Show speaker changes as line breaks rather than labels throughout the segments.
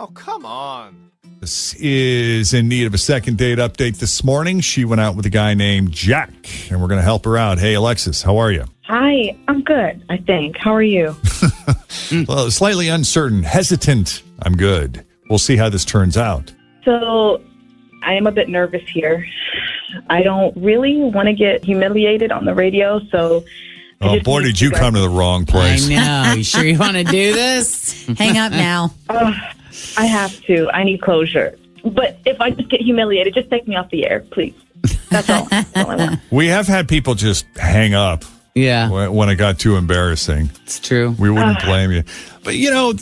Oh, come on.
This is in need of a second date update this morning. She went out with a guy named Jack, and we're going to help her out. Hey, Alexis, how are you?
Hi, I'm good, I think. How are you?
Well, slightly uncertain, hesitant. I'm good. We'll see how this turns out.
So, I am a bit nervous here. I don't really want to get humiliated on the radio, so...
Oh, boy, did you come to the wrong place.
I know. You sure you want to do this?
Hang up now.
I have to. I need closure. But if I just get humiliated, just take me off the air, please. That's all. That's all I want.
We have had people just hang up
Yeah,
when it got too embarrassing.
it's true.
We wouldn't blame you. But,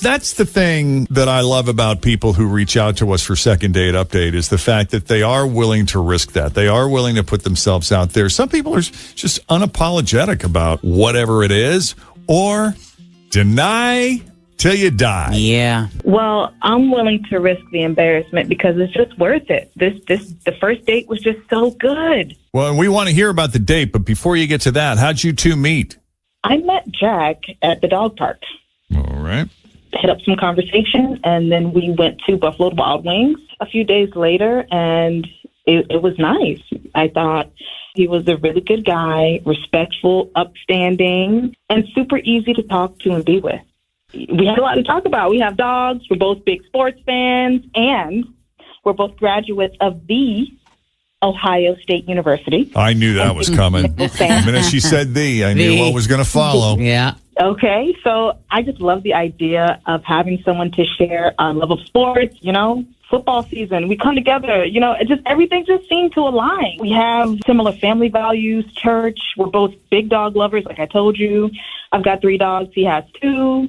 that's the thing that I love about people who reach out to us for second date update is the fact that they are willing to risk that. They are willing to put themselves out there. Some people are just unapologetic about whatever it is or deny till you die.
Yeah.
Well, I'm willing to risk the embarrassment because it's just worth it. The first date was just so good.
Well, and we want to hear about the date, but before you get to that, how'd you two meet?
I met Jack at the dog park.
All right.
Hit up some conversation, and then we went to Buffalo Wild Wings a few days later, and it was nice. I thought he was a really good guy, respectful, upstanding, and super easy to talk to and be with. We had a lot to talk about. We have dogs. We're both big sports fans, and we're both graduates of the Ohio State University.
I knew that was coming. The minute she said I knew what was going to follow.
Yeah.
Okay, so I just love the idea of having someone to share our love of sports, football season. We come together, everything just seemed to align. We have similar family values, church. We're both big dog lovers, like I told you. I've got 3 dogs. He has 2.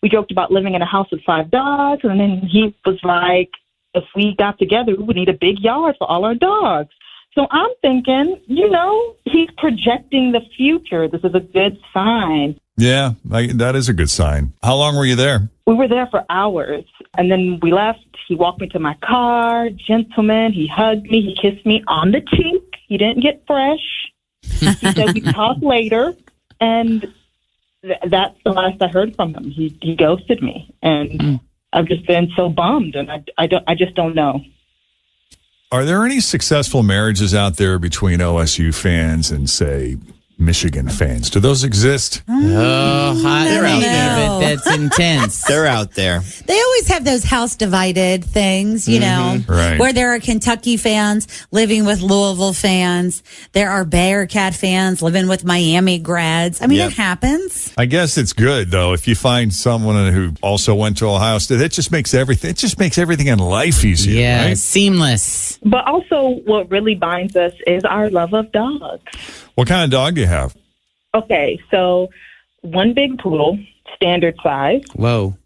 We joked about living in a house with 5 dogs, and then he was like, if we got together, we would need a big yard for all our dogs. So I'm thinking, he's projecting the future. This is a good sign.
Yeah, that is a good sign. How long were you there?
We were there for hours, and then we left. He walked me to my car, gentleman. He hugged me. He kissed me on the cheek. He didn't get fresh. He said we'd talk later, and that's the last I heard from him. He ghosted me, and I've just been so bummed, and I just don't know.
Are there any successful marriages out there between OSU fans and, say, Michigan fans? Do those exist?
Oh, hot
They're out
David,
there.
that's intense.
They're out there.
They always have those house divided things,
Right.
where there are Kentucky fans living with Louisville fans. There are Bearcat fans living with Miami grads. I mean,
Yep.
it happens.
I guess it's good, though, if you find someone who also went to Ohio State. It just makes everything in life easier,
Yeah,
right?
seamless.
But also, what really binds us is our love of dogs.
What kind of dog do you have?
Okay, so one big poodle, standard size.
Whoa.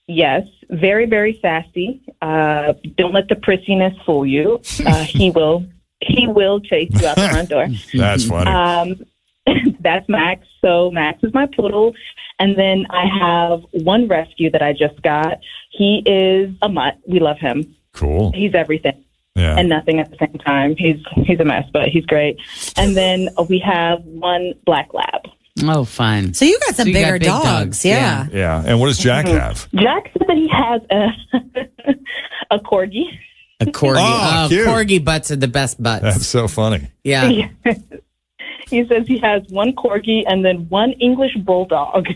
Yes, very, very sassy. Don't let the prissiness fool you. He will chase you out the front door.
That's funny.
That's Max. So Max is my poodle. And then I have one rescue that I just got. He is a mutt. We love him.
Cool.
He's everything
Yeah.
and nothing at the same time. He's a mess, but he's great. And then we have one black lab.
Oh, fun.
So you got some
So you got
bigger
big
dogs. Yeah.
Yeah. And what does Jack have?
Jack said that he has a corgi.
A corgi.
Oh,
Oh,
cute.
corgi butts are the best butts.
That's so funny.
Yeah.
He says he has one corgi and then one English bulldog.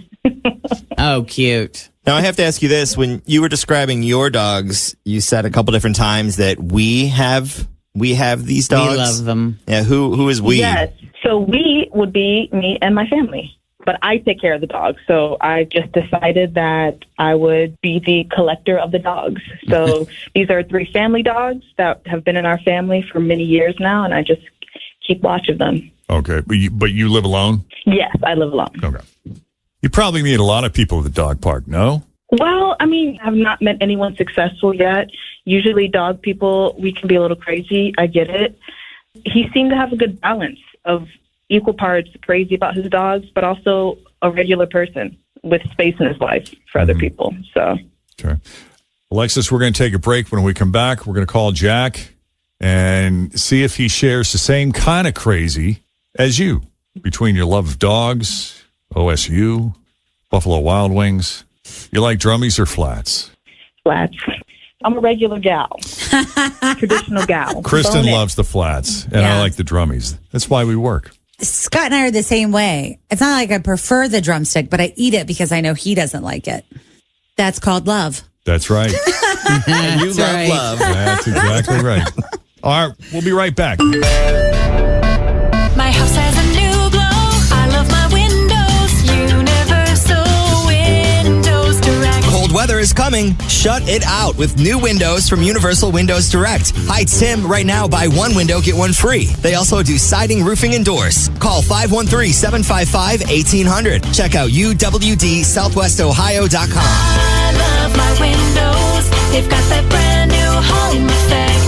Oh, cute.
Now, I have to ask you this. When you were describing your dogs, you said a couple different times that we have these dogs.
We love them.
Yeah, who is we?
Yes. So we would be me and my family. But I take care of the dogs. So I just decided that I would be the collector of the dogs. So these are 3 family dogs that have been in our family for many years now, and I just keep watch of them.
Okay. But you live alone?
Yes, I live alone.
Okay. You probably meet a lot of people at the dog park, no?
Well, I mean, I've not met anyone successful yet. Usually dog people, we can be a little crazy. I get it. He seemed to have a good balance of equal parts crazy about his dogs, but also a regular person with space in his life for other people. So,
Okay. Alexis, we're going to take a break. When we come back, we're going to call Jack and see if he shares the same kind of crazy as you between your love of dogs, OSU, Buffalo Wild Wings. You like drummies or flats?
flats. I'm a regular gal. Traditional gal.
Kristen
Bone it.
loves the flats, and I
Yeah.
like the drummies. That's why we work.
Scott and I are the same way. It's not like I prefer the drumstick, but I eat it because I know he doesn't like it. That's called love.
That's right.
And you
That's
love
right.
love.
That's exactly right. All right, we'll be right back.
My house has a new glow. I love my windows. Universal Windows Direct.
Cold weather is coming. Shut it out with new windows from Universal Windows Direct. Hi, Tim. Right now, buy one window, get one free. They also do siding, roofing, and doors. Call 513-755-1800. Check out uwdsouthwestohio.com.
I love my windows. They've got that brand new home effect.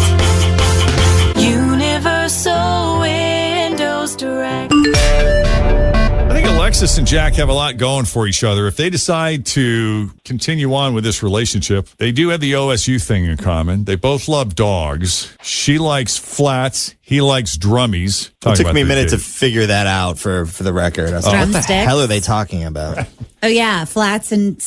Universal Windows Direct.
I think Alexis and Jack have a lot going for each other. If they decide to continue on with this relationship, they do have the OSU thing in common. They both love dogs. She likes flats. He likes drummies.
It
Talk
took
about
me a
their
minute to
date.
figure that out for the record. I was like, what the
Drumsticks?
hell are they talking about?
Oh, yeah. Flats and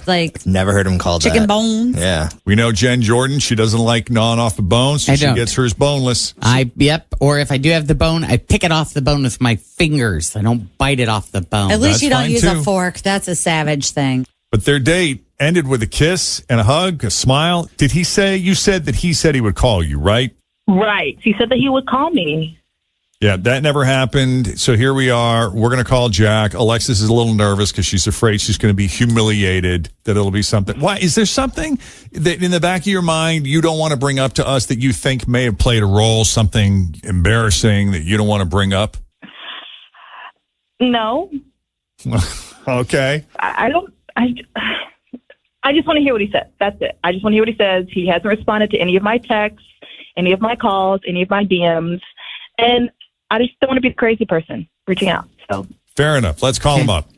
like
Never heard him called
chicken
that.
bones.
Yeah.
We know Jen Jordan. She doesn't like gnawing off the bone, so
I
she
don't.
gets hers boneless.
Yep. Or if I do have the bone, I pick it off the bone with my fingers. I don't bite it off the bone.
At least
That's
you don't
fine,
use
too.
a fork. That's a savage thing.
But their date ended with a kiss and a hug, a smile. Did he say, you said that he said he would call you, right?
Right. He said that he would call me.
Yeah, that never happened. So here we are. We're going to call Jack. Alexis is a little nervous because she's afraid she's going to be humiliated, that it'll be something. Why? Is there something that in the back of your mind you don't want to bring up to us that you think may have played a role, something embarrassing that you don't want to bring up?
No,
Okay.
I don't. I just want to hear what he says. That's it. I just want to hear what he says. He hasn't responded to any of my texts, any of my calls, any of my DMs. And I just don't want to be the crazy person reaching out. So
Fair enough. Let's call him up.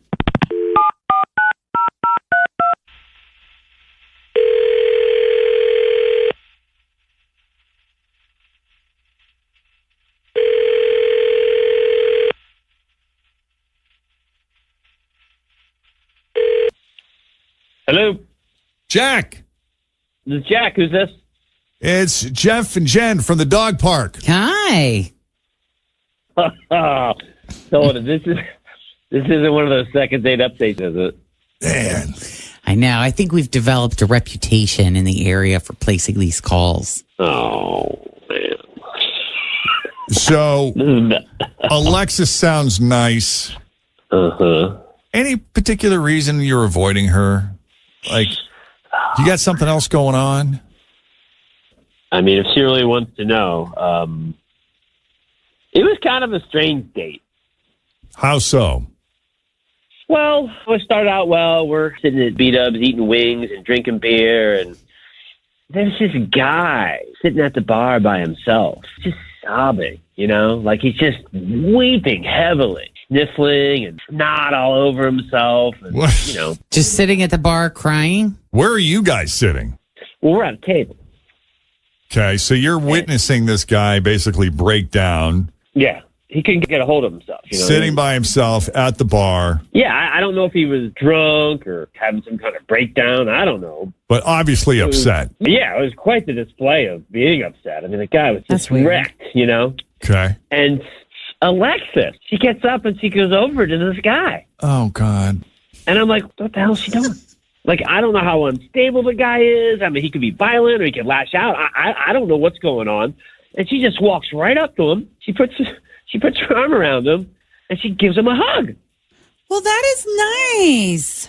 Hello,
Jack,
this is Jack. Who's this?
it's Jeff and Jen from the dog park.
Hi.
So this isn't one of those second date updates, is it?
Man.
I know. I think we've developed a reputation in the area for placing these calls.
Oh man,
So
this is
Alexis sounds nice.
uh-huh.
Any particular reason you're avoiding her? Like, you got something else going on?
I mean, if she really wants to know, it was kind of a strange date.
How so?
Well, we started out well. We're sitting at B-Dubs eating wings and drinking beer, and there's this guy sitting at the bar by himself, just sobbing, like he's just weeping heavily, sniffling and snot all over himself, and,
What?
Just sitting at the bar crying?
Where are you guys sitting?
Well, we're at a table.
Okay, so you're witnessing this guy basically break down,
Yeah, he couldn't get a hold of himself.
sitting by himself at the bar,
Yeah, I don't know if he was drunk or having some kind of breakdown. I don't know.
but obviously upset.
Yeah, it was quite the display of being upset. I mean, the guy was
That's
just
weird.
wrecked,
Okay.
And Alexis, she gets up and she goes over to this guy.
Oh, God.
And I'm like, what the hell is she doing? Like, I don't know how unstable the guy is. I mean, he could be violent or he could lash out. I don't know what's going on. And she just walks right up to him. She puts her arm around him and she gives him a hug.
Well, that is nice.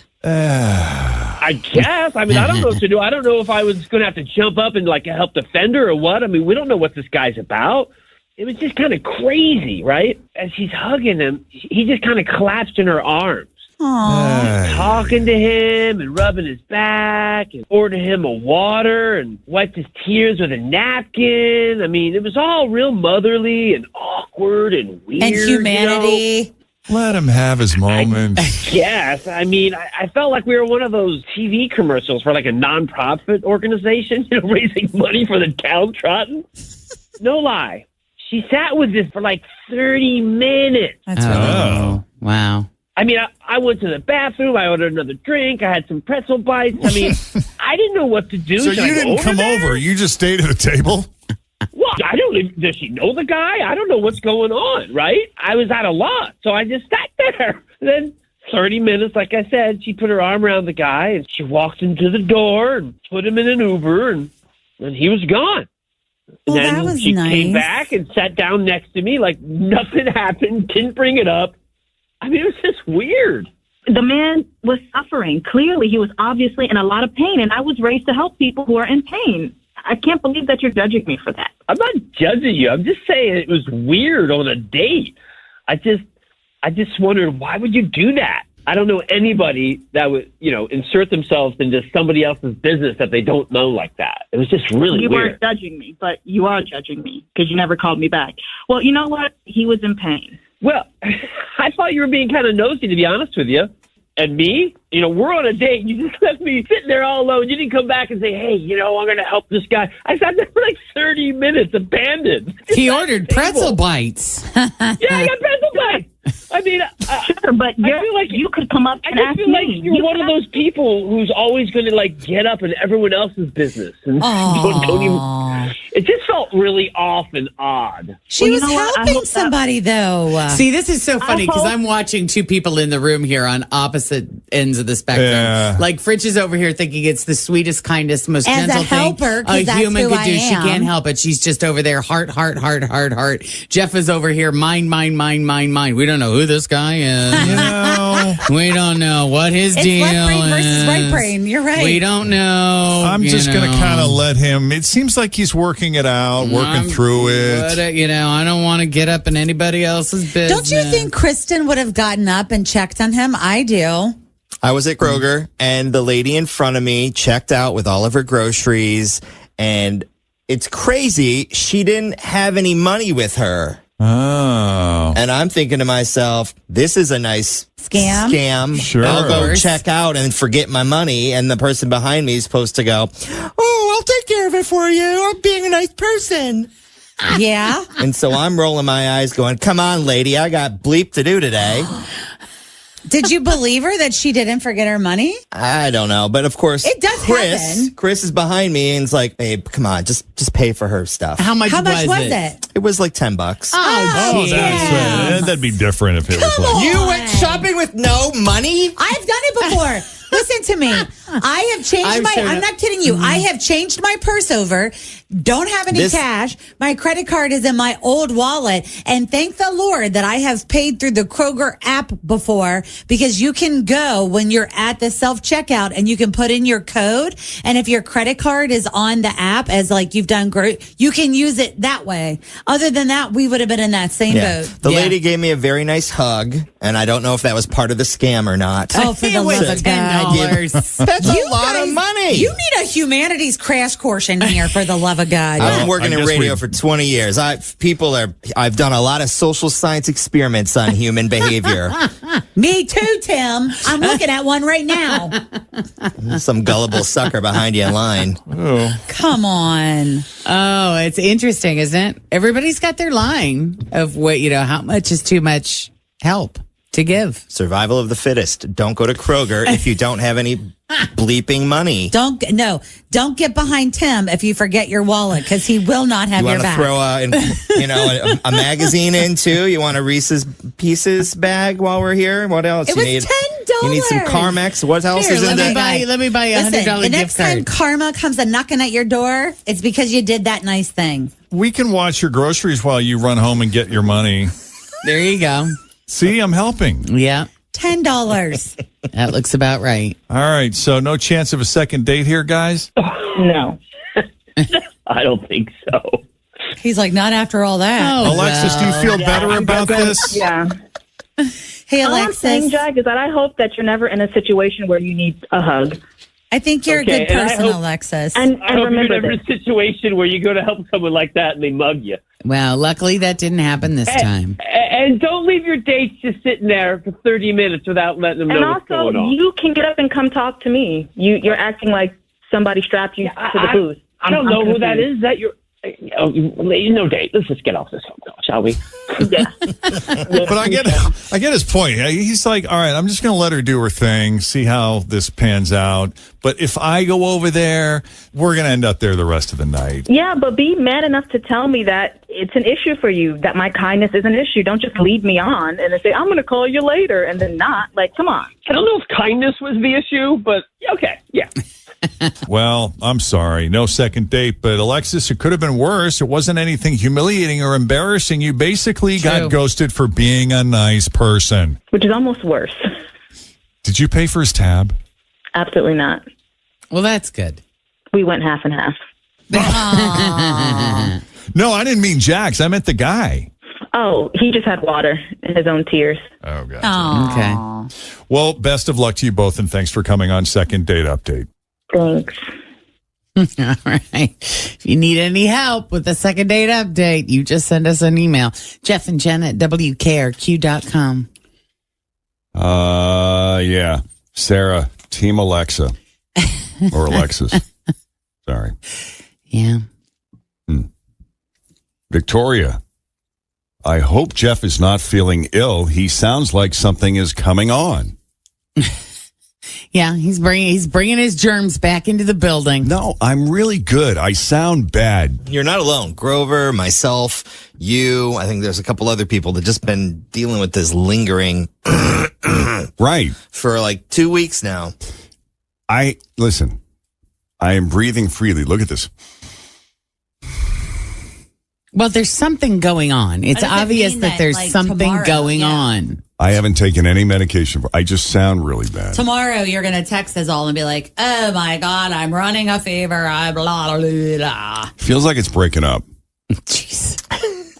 I guess. I mean, I don't know what to do. I don't know if I was going to have to jump up and help defend her or what. I mean, we don't know what this guy's about. It was just kind of crazy, right? As she's hugging him, he just kind of collapsed in her arms, talking to him and rubbing his back and poured him a water and wiped his tears with a napkin. I mean, it was all real motherly and awkward and weird.
And humanity.
Let him have his moment.
Yes. I mean, I felt like we were one of those TV commercials for like a nonprofit organization, raising money for the downtrodden. No lie. She sat with this for like 30 minutes.
That's really
Oh, wow.
I mean, I went to the bathroom. I ordered another drink. I had some pretzel bites. I mean, I didn't know what to do.
So
Should I
you
go
didn't come
there?
over. You just stayed at a table?
Well, I don't even, does she know the guy? I don't know what's going on, right? I was at a loss, so I just sat there. Then 30 minutes, like I said, she put her arm around the guy, and she walked him to the door and put him in an Uber, and he was gone.
Well,
And then
that was
she
nice.
came back and sat down next to me like nothing happened, didn't bring it up. I mean, it was just weird.
The man was suffering. Clearly, he was obviously in a lot of pain, and I was raised to help people who are in pain. I can't believe that you're judging me for that.
I'm not judging you. I'm just saying it was weird on a date. I just wondered, why would you do that? I don't know anybody that would, insert themselves into somebody else's business that they don't know like that. It was just really
You
weird.
weren't judging me, but you are judging me because you never called me back. Well, you know what? He was in pain.
Well, I thought you were being kind of nosy, to be honest with you. And me, we're on a date. You just left me sitting there all alone. You didn't come back and say, hey, I'm going to help this guy. I sat there for like 30 minutes, abandoned.
He ordered pretzel bites.
Yeah, I got pretzel bites. I mean,
Sure, but
I feel like
you could come up
I
and
just
ask
feel like
me.
you're one of those people who's always going to get up in everyone else's business. And don't even, it just felt really off and odd.
She
Well, you
was
know what? I
helping
hope that-
somebody, though.
See, this is so funny because
hope-
I'm watching two people in the room here on opposite ends of the spectrum.
Yeah.
Like Fritch is over here thinking it's the sweetest, kindest, most
As a
gentle
helper,
thing
'cause
a
that's
human
who
could
I
do. She
am.
can't help it. She's just over there, heart. Jeff is over here, mine. We don't know who this guy is. We don't know what his
It's
deal
left brain versus
is.
right brain. You're right.
We don't know.
I'm just going to
know.
kind of let him. It seems like he's working it out, working through it.
But, I don't want to get up in anybody else's business.
Don't you think Kristen would have gotten up and checked on him? I do.
I was at Kroger, and the lady in front of me checked out with all of her groceries, and it's crazy. She didn't have any money with her.
Oh.
And I'm thinking to myself, this is a nice scam.
Sure.
I'll go
Of course.
check out and forget my money. And the person behind me is supposed to go, oh, I'll take care of it for you. I'm being a nice person.
Yeah.
And so I'm rolling my eyes going, come on, lady. I got bleep to do today.
Did you believe her that she didn't forget her money?
I don't know. But of course,
It does happen.
Chris is behind me and is like, babe, come on, just pay for her stuff.
How much
How much was
it?
it?
It was like $10.
Oh, that'd be different if it was like.
You went shopping with no money?
I've done it before. Listen to me. I have changed I'm not kidding you. I have changed my purse over. Don't have any cash. My credit card is in my old wallet. And thank the Lord that I have paid through the Kroger app before, because you can go when you're at the self-checkout and you can put in your code. And if your credit card is on the app as like you've done great, you can use it that way. Other than that, we would have been in that same boat.
The lady gave me a very nice hug, and I don't know if that was part of the scam or not.
Oh, for the love of God.
$10.
That's a lot of money.
You need a humanities crash course in here, for the love of God.
I've been working
I
in
guess
radio
we-
for 20 years. I've done a lot of social science experiments on human behavior.
Me too, Tim. I'm looking at one right now.
Some gullible sucker behind you in line.
Come on.
Oh, it's interesting, isn't it? Everybody's got their line of what, how much is too much help to give.
Survival of the fittest. Don't go to Kroger if you don't have any bleeping money.
Don't get behind Tim if you forget your wallet, because he will not have
You
your
want to
back.
throw a magazine in too? You want a Reese's Pieces bag while we're here? What else?
It
you
was
need?
$10.
You need some Carmex. What else
Here,
is in
let
there?
me buy a
Listen,
$100
the
gift
next time
card.
karma comes a knocking at your door, it's because you did that nice thing.
We can watch your groceries while you run home and get your money.
There you go.
See, I'm helping.
Yeah,
$10.
that looks about right.
All right. So no chance of a second date here, guys?
No.
I don't think so.
He's like, not after all that.
Oh,
Alexis, do you feel better about this?
Yeah.
Hey,
All I'm saying,
Alexis,
Jack, is that I hope that you're never in a situation where you need a hug.
I think you're
Okay,
a good
and I
person,
hope-
Alexis.
And
I hope
remember
you're never in
this.
a situation where you go to help someone like that and they mug you.
Well, luckily that didn't happen this time.
And don't leave your dates just sitting there for 30 minutes without letting them
And
know what's
also,
going on.
you can get up and come talk to me. You're acting like somebody strapped you to the booth.
I don't know
I'm
who that
confused.
is. That you're. No date. Let's just get off this phone call, shall we?
Yeah.
But I get his point. He's like, all right, I'm just going to let her do her thing, see how this pans out. But if I go over there, we're going to end up there the rest of the night.
Yeah, but be man enough to tell me that it's an issue for you, that my kindness is an issue. Don't just lead me on and then say, I'm going to call you later, and then not. Like, come on.
I don't know if kindness was the issue, but okay, yeah.
Well, I'm sorry. No second date. But Alexis, it could have been worse. It wasn't anything humiliating or embarrassing. You basically got ghosted for being a nice person.
Which is almost worse.
Did you pay for his tab?
Absolutely not.
Well, that's good.
We went half and half.
No, I didn't mean Jax. I meant the guy.
Oh, he just had water in his own tears.
Oh, God.
Okay.
Well, best of luck to you both, and thanks for coming on Second Date Update.
Thanks.
All right. If you need any help with the second date update, you just send us an email. Jeff and Jenn at WKRQ.com.
Yeah. Sarah, Team Alexa. Or Alexis. Sorry.
Yeah.
Victoria, I hope Jeff is not feeling ill. He sounds like something is coming on.
Yeah, he's bringing his germs back into the building.
No, I'm really good. I sound bad.
You're not alone. Grover, myself, you. I think there's a couple other people that just been dealing with this lingering
Right.
for like 2 weeks now.
Listen, I am breathing freely. Look at this.
Well, there's something going on. It's
What does it
obvious
mean
that
that,
there's
like,
something
tomorrow?
going
Yeah.
on.
I haven't taken any medication. I just sound really bad.
Tomorrow, you're going to text us all and be like, oh my God, I'm running a fever. I blah, blah, blah.
Feels like it's breaking up.
Jeez.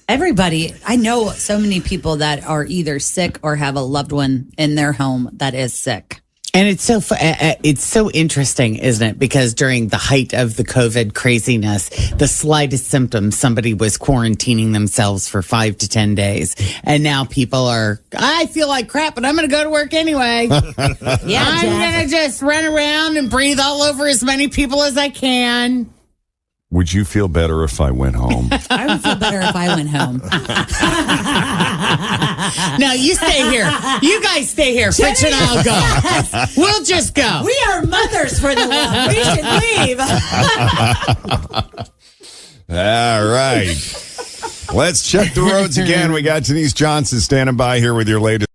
Everybody, I know so many people that are either sick or have a loved one in their home that is sick.
And it's so interesting, isn't it? Because during the height of the COVID craziness, the slightest symptom, somebody was quarantining themselves for 5 to 10 days. And now people are, I feel like crap, but I'm going to go to work anyway.
Yeah,
I'm going to just run around and breathe all over as many people as I can.
Would you feel better if I went home?
I would feel better if I went home.
No, you stay here. You guys stay here. Fitch and I'll go. We'll just go.
We are mothers for the love. We should leave.
All right. Let's check the roads again. We got Denise Johnson standing by here with your latest.